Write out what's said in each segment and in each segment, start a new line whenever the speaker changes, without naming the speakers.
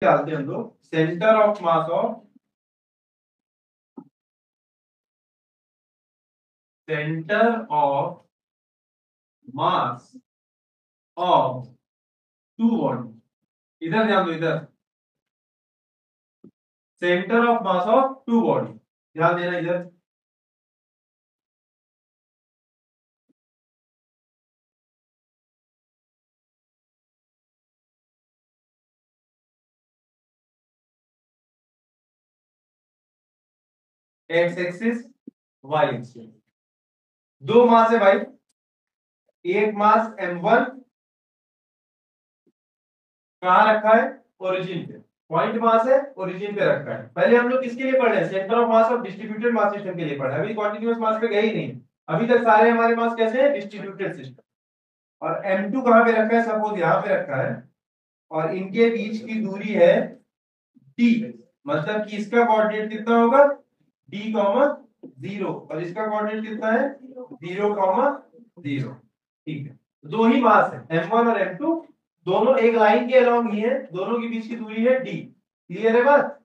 डालते हैं हम लोग centre of mass of two body. इधर ध्यान दो, इधर centre of mass of two body, ध्यान देना इधर। एक्स एक्सिस, वाई एक्सिस, दो मास है भाई। एक मास m1 कहां रखा है? ओरिजिन पे। पॉइंट मास है, ओरिजिन पे रखा है। पहले हम लोग किसके लिए पढ़ रहे हैं? Centre of mass of distributed mass system के लिए पढ़ रहे हैं। अभी कॉन्टिन्यूअस मास पे गए ही नहीं। अभी तक सारे हमारे मास कैसे हैं? Distributed system. और m2 कहां पे रखा है? सपोज यहां पे रखा है और इनके बीच की दूरी है d। मतलब कि इसका कोऑर्डिनेट कितना होगा? d, 0 और इसका कोऑर्डिनेट कितना है? 0, 0। ठीक है, दो ही मास है m1 और m2, दोनों एक लाइन के अलोंग ही है, दोनों के बीच की दूरी है d। क्लियर है बात?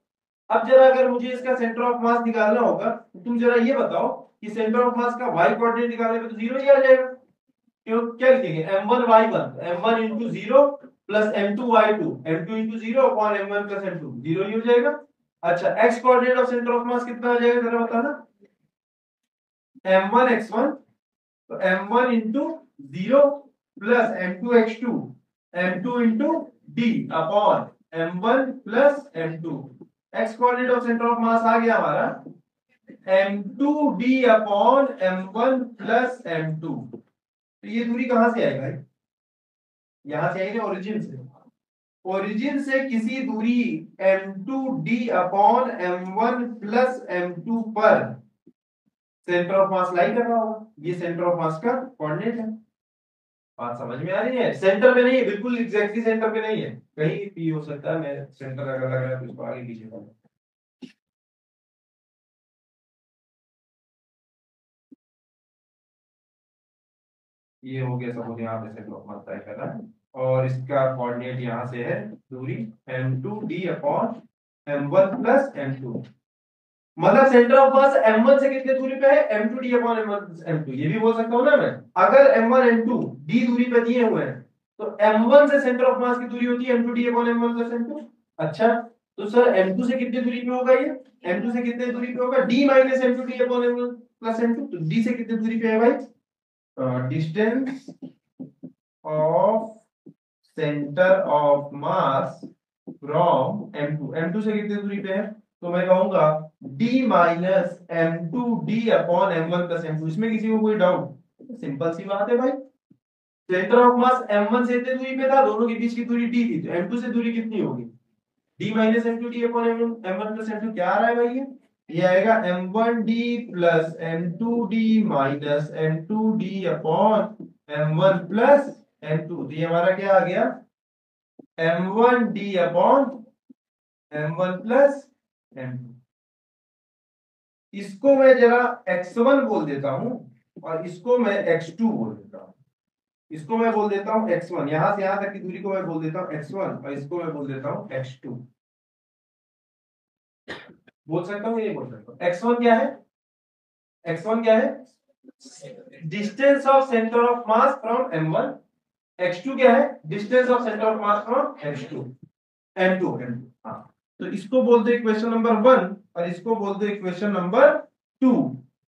अब जरा अगर मुझे इसका सेंटर ऑफ मास निकालना होगा तो तुम जरा ये बताओ कि सेंटर ऑफ मास का y कोऑर्डिनेट निकालने पे तो 0 ही आ जाएगा। क्यों? क्या लिखेंगे? m1 y1, m1 into 0 plus m2 y2, m2 into 0 upon m1 plus m2, 0 ही हो जाएगा। अच्छा, x coordinate of centre of मास कितना आ जाएगा जरा बताना? m1 x1, तो m1 into 0 plus m2 x2, m2 into d upon m1 plus m2। x coordinate of centre of mass आ गया हमारा m2d upon m1 plus m2। तो ये दूरी कहां से आई भाई? यहां से आई ना, ओरिजिन से। ओरिजिन से किसी दूरी m2d upon m1 plus m2 पर सेंटर ऑफ मास लाई कर रहा होगा। ये सेंटर ऑफ मास का कोऑर्डिनेट है। बात समझ में आ रही है? सेंटर पे नहीं है, बिल्कुल एग्जैक्टली सेंटर पे नहीं है, कहीं भी हो सकता है। मैं सेंटर अगर लग रहा है तो इसको आगे पीछे कर। ये हो गया सब, यहाँ पे सेंटर ऑफ मास तय कर रहा है और इसका कोऑर्डिनेट यहाँ से है दूरी m2d upon m1 plus m2। मतलब सेंटर ऑफ मास m1 से कितने दूरी पे है? m2d upon m1 plus m2। ये भी बोल सकता हूँ ना मैं, अगर m1 m2 d दूरी पे दिए हुए हैं तो m1 से सेंटर ऑफ मास की दूरी होती है m2d upon m1 plus m2। अच्छा, तो सर m2 से कितने दूरी पे होगा ये? m2 से कितने दूरी पे होगा? d minus m2d upon m1 plus m2। तो d से कितने दूरी पे है भाई? Distance of centre of mass from m2। m2 से कितने दूरी पे है? तो मैं कहूंगा d minus m2d upon m1 plus m2। इसमें किसी को कोई डाउट? सिंपल सी बात है भाई। सेंटर ऑफ मास m1 से इतने दूरी पे था, दोनों के बीच की दूरी d थी, तो m2 से दूरी कितनी होगी? d minus m2d upon m1 plus m2। क्या आ रहा है भाई? ये आएगा m1d plus m2d minus m2d upon m1 plus m2। तो ये हमारा क्या आ गया? m1d upon m1 plus m2। इसको मैं जरा x1 बोल देता हूं और इसको मैं x2 बोल देता हूं। इसको मैं बोल देता हूं x1, यहां से यहां तक की दूरी को मैं बोल देता हूं x1 और इसको मैं बोल देता हूं x2। बोल सकता हूं, ये बोल सकता हूं। x1 क्या है? x1 क्या है? Distance of centre of mass from m1। x2 क्या है? Distance of centre of mass from m2, m2। हाँ, तो इसको बोल दो इक्वेशन नंबर 1 और इसको बोल दो इक्वेशन नंबर 2।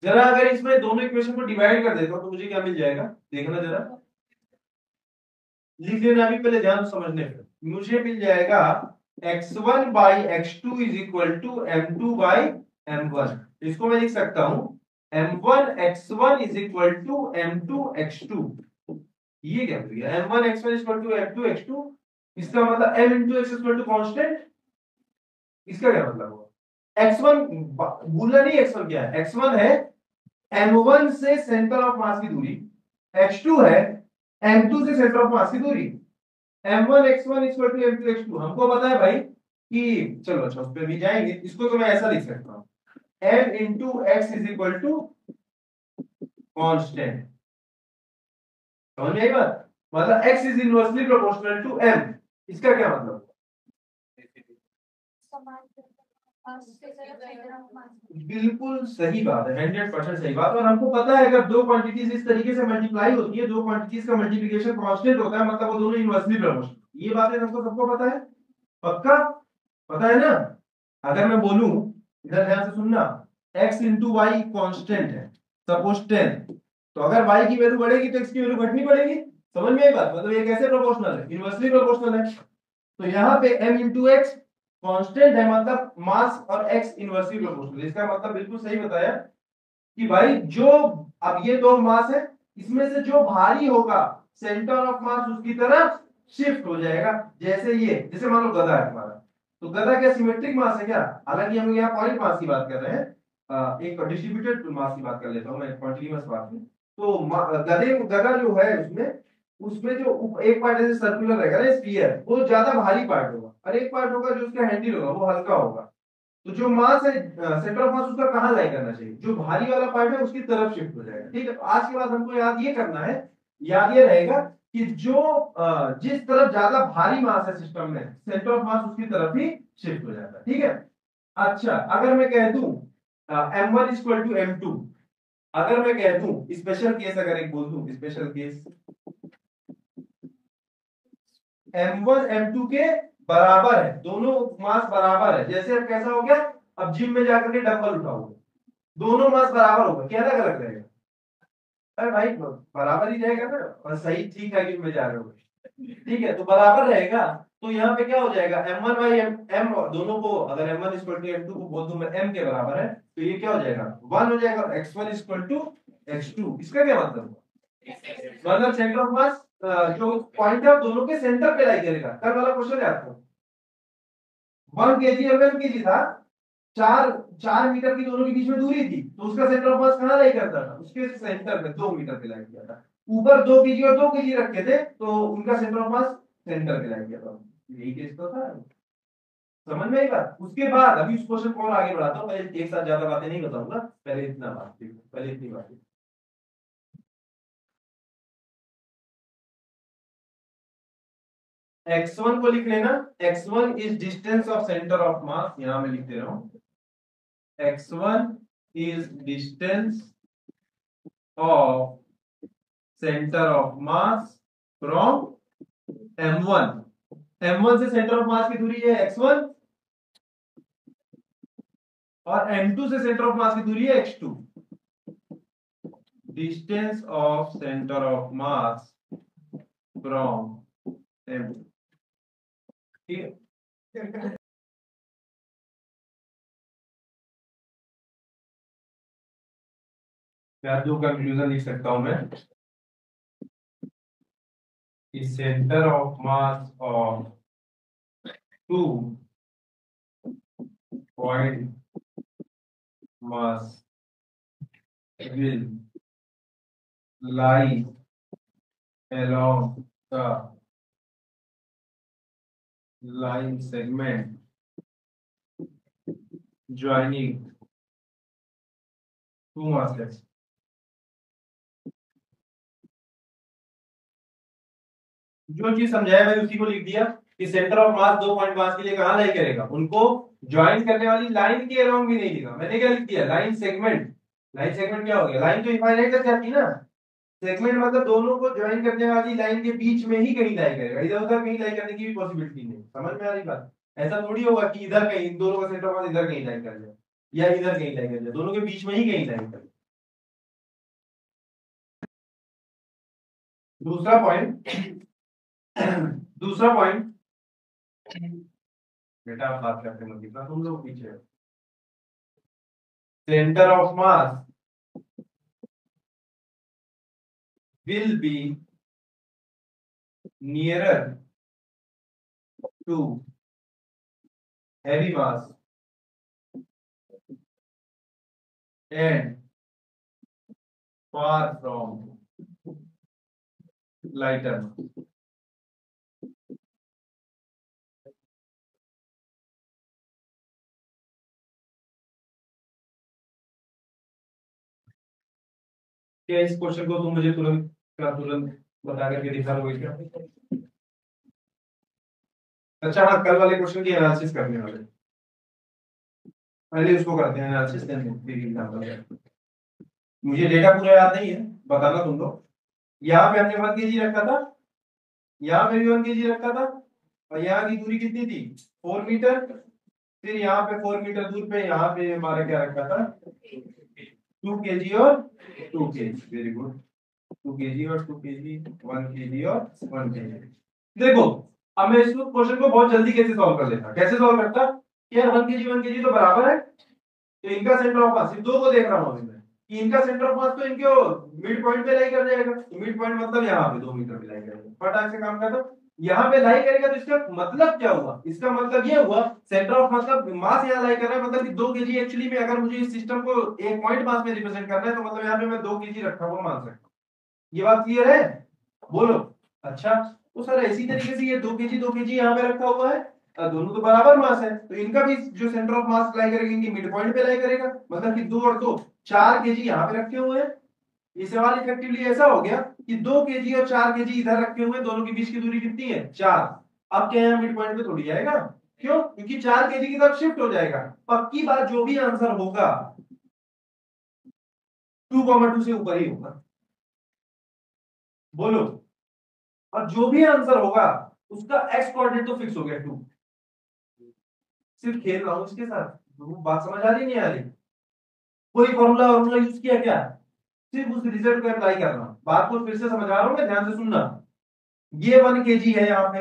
जरा अगर इसमें दोनों इक्वेशन को डिवाइड कर देता हूं तो मुझे क्या मिल जाएगा? देखना जरा, लिख लेना अभी, पहले ध्यान समझने पे। मुझे मिल जाएगा x1 by x2 is equal to m2 by m1। इसको मैं लिख सकता हूं m1 x1 is equal to m2 x2। ये क्या हो गया? m1 x1 is equal to m2 x2। इसका मतलब m into x equal to constant. इसका क्या मतलब हुआ? x1 भूलना नहीं, x1 क्या है? x1 है m1 से सेंटर ऑफ मास की दूरी, x2 है m2 से सेंटर ऑफ मास की दूरी। m1 x1 equal to m2 x2 हमको पता है भाई कि, चलो अच्छा उस पे भी जाएंगे। इसको तो मैं ऐसा लिख सकता हूं m into x is equal to constant. समझ में आई बात? मतलब x is inversely proportional to m। इसका क्या मतलब? बिल्कुल सही बात है, 100% सही बात। और हमको पता है अगर दो क्वांटिटीज इस तरीके से मल्टीप्लाई होती है, दो क्वांटिटीज का मल्टीप्लिकेशन कांस्टेंट होता है, मतलब वो दोनों इनवर्सली प्रोपोर्शनल। ये बातें हमको सबको पता है, पक्का पता है ना। अगर मैं बोलूं, इधर ध्यान से सुनना, x इंटू वाई कॉन्स्टेंट है, सपोज 10, तो अगर y की वैल्यू बढ़ेगी तो x की वैल्यू घटनी पड़ेगी। समझ में आई बात, मतलब ये कैसे प्रोपोर्शनल है, इनवर्सली प्रोपोर्शनल है। तो यहाँ पे m इंटू एक्स कॉन्स्टेंट है, मतलब मास और x इनवर्सली प्रोपोर्शनल। इसका मतलब बिल्कुल सही बताया कि भाई जो, अब ये दो मास है, इसमें से जो भारी होगा सेंटर ऑफ मास उसकी तरफ शिफ्ट हो जाएगा। जैसे ये, जैसे मान लो गधा है तुम्हारा, तो गधा क्या सिमेट्रिक मास है क्या? हालांकि हम यहाँ पॉइंट मास की बात कर रहे हैं, एक डिस्ट्रीब्यूटेड मास की बात कर लेता हूँ मैं, कॉन्टिन्यूअस मास में। तो गधा जो है उसमें, उसमें जो एक पार्ट ऐसे सर्कुलर रहेगा ना, स्फीयर, वो ज्यादा भारी पार्ट होगा, और एक पार्ट होगा जो उसका हैंडल होगा वो हल्का होगा। तो जो मास है, सेंटर ऑफ मास उसका कहाँ लाई करना चाहिए, जो भारी वाला पार्ट है उसकी तरफ शिफ्ट हो जाएगा। ठीक है, तो आज के बाद हमको याद ये करना है, याद ये रहेगा कि जो जिस तरफ ज्यादा भारी मास है सिस्टम में, सेंटर ऑफ मास उसकी तरफ ही शिफ्ट हो जाता है। ठीक है। अच्छा, अगर मैं कह दूं m1 इक्वल टू m2, अगर मैं कह दूं स्पेशल केस, अगर एक बोल दूं स्पेशल केस, m1 m2 के बराबर है, दोनों मास बराबर है। जैसे अब कैसा हो गया, अब जिम में जाकर के डंबल उठाओगे, दोनों मास बराबर होगा, क्या अलग अलग रहेगा? अरे भाई बराबर ही रहेगा ना, और सही ठीक है, जिम में जा रहे हो, ठीक है, तो बराबर रहेगा। तो यहाँ पे क्या हो जाएगा, m1 बाई m दोनों को, अगर m1 इक्वल टू m2 को बोल दूं मैं m के बराबर है, तो ये क्या हो जाएगा, 1 हो जाएगा, x1 इक्वल टू x2। इसका क्या मतलब, मतलब सेंटर ऑफ मास जो पॉइंट है दोनों के सेंटर पे लाई करेगा। कल वाला क्वेश्चन है आपको, 1 kg और 1 kg था, 4 4 मीटर की दोनों के बीच में दूरी थी, तो उसका सेंटर ऑफ मास कहाँ लाई करता था, उसके सेंटर में 2 मीटर पे लाई किया था। ऊपर 2 kg और 2 kg रखे थे, तो उनका सेंटर ऑफ मास सेंटर पे लाई किया था। यही केस तो था, समझ में आई बात। उसके बाद अभी उस क्वेश्चन को और आगे बढ़ाता हूँ, पहले एक साथ ज्यादा बातें नहीं बताऊंगा, पहले इतना बात, पहले इतनी बात। x1 को लिख लेना, x1 is distance of centre of मास, यहां मैं लिख दे रहा हूं, x1 is distance of center of mass from m1, m1 से सेंटर ऑफ मास की दूरी है x1, और m2 से सेंटर ऑफ मास की दूरी है x2। Distance of centre of mass from m, ठीक है। जो कंक्लूजन लिख सकता हूं मैं, कि centre of mass of two point mass will lie along the line segment joining two masses। जो चीज समझाया मैंने उसी को लिख दिया, कि सेंटर ऑफ मास दो पॉइंट मास के लिए कहां लाई करेगा, उनको ज्वाइन करने वाली लाइन के अराउंड भी नहीं लिखा मैंने, क्या लिख दिया, लाइन सेगमेंट। लाइन सेगमेंट क्या हो गया, लाइन तो इनफाइनाइट तक जाती ना, सेगमेंट मतलब दोनों को ज्वाइन करने वाली लाइन के बीच में ही कहीं लाई करेगा, इधर उधर कहीं लाई करने की भी पॉसिबिलिटी नहीं। समझ में आ रही बात, ऐसा थोड़ी होगा कि इधर कहीं, इन दोनों का सेंटर ऑफ मास इधर कहीं लाई कर जाए, या इधर कहीं लाई कर जाए, दोनों के बीच में ही कहीं लाई कर। दूसरा पॉइंट, दूसरा पॉइंट, बेटा आप बात करते मत, कितना तुम लोग पीछे, centre of mass will be nearer to heavy mass and far from lighter mass। क्या इस क्वेश्चन को तुम मुझे तुरंत का तुरंत बता करके दिखा दोगे क्या? अच्छा हाँ, कल वाले क्वेश्चन की एनालिसिस करने वाले। पहले उसको करते हैं एनालिसिस, देन एग्जांपल। मुझे डेटा पूरा याद नहीं है, बताना तुम लोग। यहाँ पे हमने 1 kg रखा था, यहाँ पे भी 1 kg रखा था, और यहाँ की दूरी कितनी थी 4 मीटर। फिर यहाँ पे 4 मीटर दूर पे यहाँ पे हमारा क्या रखा था 2 kg और 2 kg। Very good. 2 kg और 2 kg, 1 kg और 1 kg। देखो अब मैं इस क्वेश्चन को बहुत जल्दी कैसे सॉल्व कर लेता, कैसे सॉल्व करता कि यार 1 kg 1 kg तो बराबर है, तो इनका सेंटर ऑफ मास, इन दो को देख रहा हूं अभी मैं कि इनका सेंटर ऑफ मास तो इनके मिड पॉइंट पे लाई कर जाएगा। मिड पॉइंट मतलब यहाँ पे 2 मीटर पे लाई करेगा, फटाक से काम करता। यहाँ पे लाई करेगा तो इसका मतलब क्या हुआ, इसका मतलब ये हुआ सेंटर ऑफ मतलब मास यहाँ लाई कर रहा है, मतलब कि 2 kg एक्चुअली में अगर मुझे इस सिस्टम को एक पॉइंट मास में रिप्रेजेंट करना है तो मतलब यहाँ पे मैं 2 kg रखा हुआ मान सकता हूँ। ये बात क्लियर है, बोलो। अच्छा, तो सर इसी तरीके से ये 2 kg यहाँ पे रखा हुआ है, दोनों तो बराबर मास है, तो इनका भी जो सेंटर ऑफ मास लाई करेगा इनकी मिड पॉइंट पे लाई करेगा, मतलब कि 2 और 2 4 kg यहाँ पे रखे हुए हैं। ये सवाल इफेक्टिवली ऐसा हो गया कि 2 kg और 4 kg इधर रखे हुए हैं, दोनों के बीच की दूरी कितनी है 4। अब क्या यहाँ मिड पॉइंट पे थोड़ी आएगा, क्यों, क्योंकि 4 kg की तरफ शिफ्ट हो जाएगा। पक्की बात, जो भी आंसर होगा 2,2 से ऊपर ही होगा, बोलो। और जो भी आंसर होगा उसका एक्स कोऑर्डिनेट तो फिक्स हो गया 2। सिर्फ खेल रहा हूं इसके साथ, बात समझ आ रही नहीं आ रही, कोई फॉर्मूला यूज किया क्या, सिर्फ उस रिजल्ट को अप्लाई कर रहा हूं। बात को फिर से समझा रहा हूं मैं, ध्यान से सुनना। ये 1 kg है यहाँ पे,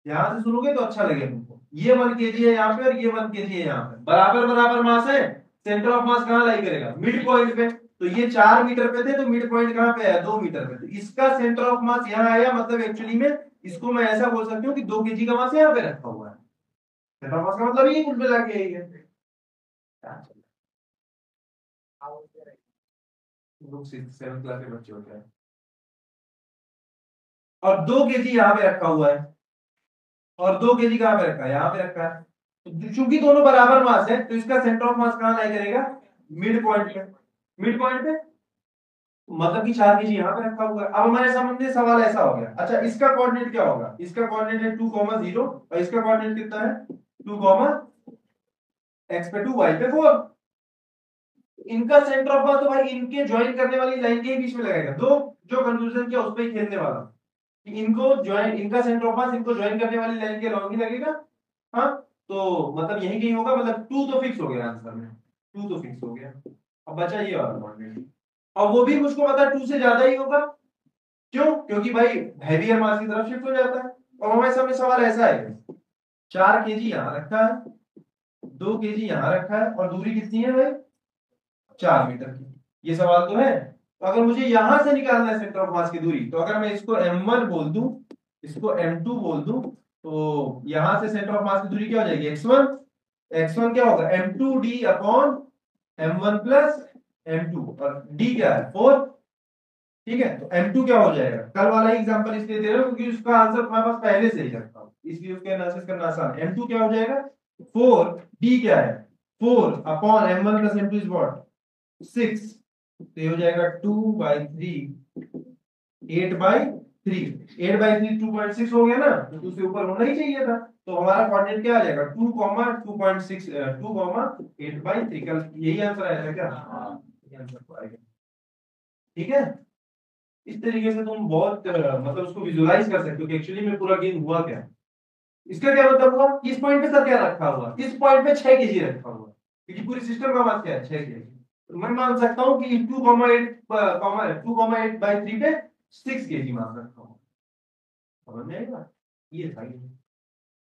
यहाँ से सुनोगे तो अच्छा लगेगा तुमको। ये 1 kg है यहाँ पे और ये 1 kg है यहाँ पे, बराबर बराबर मास है। सेंटर ऑफ मास कहाँ लाई करेगा मिड पॉइंट पे, तो ये 4 मीटर पे थे तो मिड पॉइंट कहाँ पे है 2 मीटर पे, तो इसका सेंटर ऑफ मास यहाँ आया, मतलब एक्चुअली में इसको मैं ऐसा बोल सकती हूँ कि 2 kg का मास यहाँ पे रखा हुआ है। सेंटर ऑफ मास का मतलब ये कुल मिला के यही है। लोग 7th क्लास के बच्चे होते हैं। और 2 kg यहाँ पे रखा हुआ है, और 2 kg कहाँ पे रखा है यहाँ पे रखा है, तो चूंकि दोनों बराबर मास है तो इसका सेंटर ऑफ मास कहाँ लाई करेगा मिड पॉइंट पे। मिड पॉइंट पे मतलब कि 4 kg यहाँ पे रखा हुआ है। अब हमारे सामने सवाल ऐसा हो गया, अच्छा इसका कोऑर्डिनेट क्या होगा, इसका कोऑर्डिनेट है 2,0 और इसका कोऑर्डिनेट कितना है 2, x पे 2 y पे 4। इनका सेंटर ऑफ मास तो भाई इनके ज्वाइन करने वाली लाइन के ही बीच में लगाएगा। दो जो कंफ्यूजन किया उस पर ही खेलने वाला कि इनको ज्वाइन, इनका सेंटर ऑफ मास इनको ज्वाइन करने वाली लाइन के लॉन्ग ही लगेगा। हाँ, तो मतलब यही कहीं होगा, मतलब 2 तो फिक्स हो गया आंसर में, 2 तो फिक्स हो गया। अब बचा ये वाला कोऑर्डिनेट, और वो भी मुझको पता है 2 से ज्यादा ही होगा, क्यों, क्योंकि भाई हैवियर मास की तरफ शिफ्ट हो जाता है। और हमारे सामने सवाल ऐसा है 4 kg यहाँ रखा है, 2 kg यहाँ रखा है, और दूरी कितनी है भाई 4 मीटर की। ये सवाल तो है। तो अगर मुझे यहां से निकालना है सेंटर ऑफ मास की दूरी, तो अगर मैं इसको m1 बोल दूं, इसको m2 बोल दूं, तो यहां से सेंटर ऑफ मास की दूरी क्या हो जाएगी x1। x1 क्या होगा m2d upon m1 plus m2, और d क्या है 4। ठीक है, तो m2 क्या हो जाएगा, कल वाला एग्जांपल इसलिए दे रहा हूं क्योंकि उसका आंसर तुम्हारे पास पहले से ही रखा हूं, इसलिए उसका एनालिसिस करना आसान है। m2 क्या हो जाएगा 4, d क्या है 4 upon m1 plus m2 is what 6, तो ये हो जाएगा 2/3, 8/3, 8/3 2.6 हो गया ना, तो 2 से ऊपर होना ही चाहिए था। तो हमारा कोऑर्डिनेट क्या आ जाएगा 2, 2.6, 2, 8/3। कल यही आंसर आया था क्या, यही आंसर आएगा। ठीक है, इस तरीके से तुम बहुत मतलब उसको विजुलाइज कर सकते हो कि एक्चुअली में पूरा गेम हुआ क्या। इसका क्या मतलब हुआ, इस पॉइंट पे सर क्या रखा हुआ, इस पॉइंट पे 6 kg रखा हुआ, क्योंकि पूरी सिस्टम का मास क्या है 6 kg। तो मैं मान सकता हूँ कि 2,8/3 पे 6 kg मास रखा हुआ। समझ में आएगा, ये था ये।